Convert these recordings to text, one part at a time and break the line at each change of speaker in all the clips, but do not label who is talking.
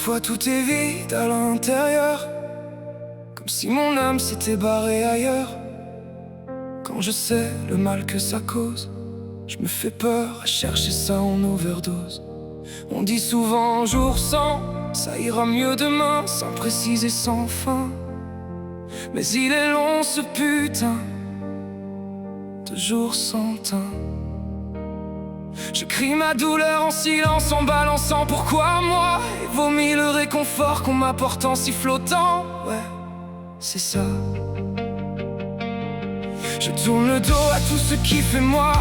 Parfois tout est vide à l'intérieur, comme si mon âme s'était barrée ailleurs. Quand je sais le mal que ça cause, je me fais peur à chercher ça en overdose. On dit souvent jour sans, ça ira mieux demain, sans préciser sans fin. Mais il est long ce putain de jour sans teint. Je crie ma douleur en silence en balançant pourquoi moi, et vomis le réconfort qu'on m'apporte en sifflotant. Ouais, c'est ça. Je tourne le dos à tout ce qui fait moi.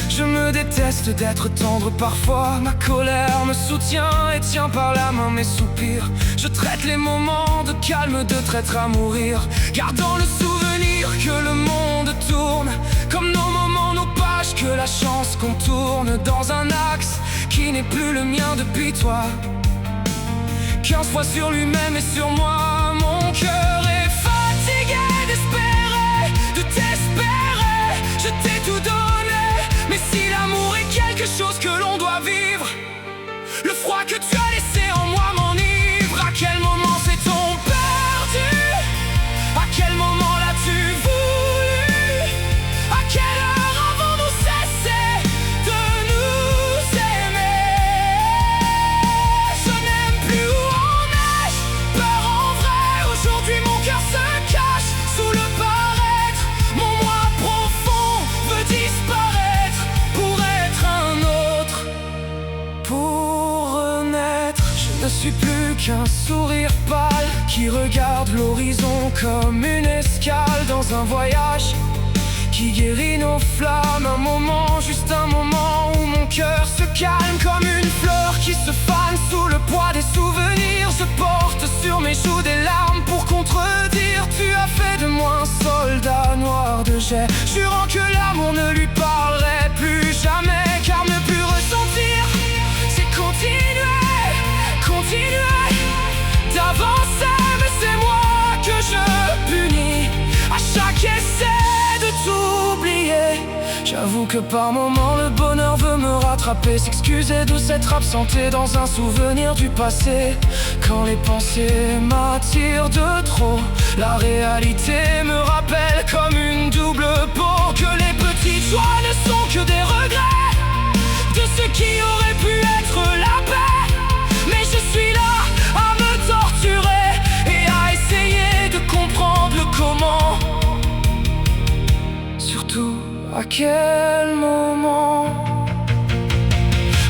Je me déteste d'être tendre parfois. Ma colère me soutient et tient par la main mes soupirs. Je traite les moments de calme de traître à mourir, gardant le souvenir que le monde tourne, comme nos moments, nos pages, que la chance contourne dans un axe qui n'est plus le mien depuis toi. 15 fois sur lui-même et sur moi. Mon cœur est fatigué d'espérer, de t'espérer. Je t'ai tout donné, mais si l'amour est quelque chose que l'on doit vivre, le froid que tu as laissé en moi m'enivre. À quel moment s'est-on perdu? À quel moment l'as-tu voulu? À quelle heure avons-nous cessé de nous aimer? Je n'aime plus où on est, peur en vrai. Aujourd'hui mon cœur se cache sous le paraître. Mon moi profond veut disparaître pour être un autre, pour renaître. Je ne suis plus qu'un sourire pâle qui regarde l'horizon comme une escale dans un voyage qui guérit nos flammes. Un moment, juste un moment où mon cœur se calme comme une fleur qui se fane sous le poids des souvenirs. Je porte sur mes joues des larmes pour contredire. Tu as fait de moi un soldat noir de jet, jurant que l'amour ne lui parlerait plus jamais. Car ne plus ressentir, c'est continuer, continuer d'avancer. Mais c'est moi que je punis à chaque essai de t'oublier. J'avoue que par moments le bonheur veut me rattraper, s'excuser de s'être absenté dans un souvenir du passé. Quand les pensées m'attirent de trop, la réalité me rappelle comme une double peau que les petites joies ne sont que des regrets de ce qui aurait pu être la paix. Mais je suis là à me torturer et à essayer de comprendre le comment. Surtout, à quel moment?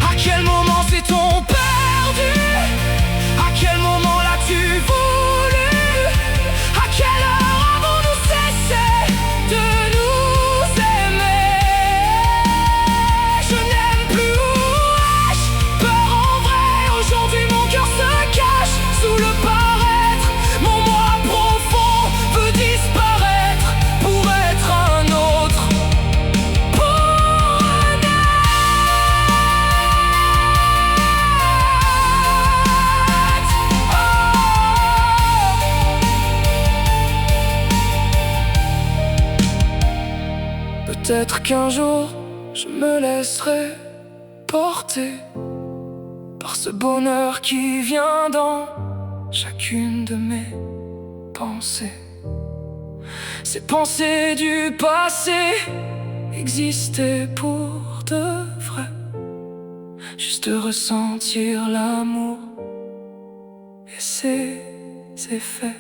À quel moment s'est-on perdu? À quel moment l'as-tu voulu? À quelle heure avons-nous cessé de nous aimer? Je n'aime plus où ai-je, peur en vrai. Aujourd'hui mon cœur se cache sous le paraître. Mon moi profond veut disparaître pour être un autre, pour renaître. Peut-être qu'un jour je me laisserai porter par ce bonheur qui vient dans chacune de mes pensées. Ces pensées du passé existaient pour de vrai, juste ressentir l'amour et ses effets.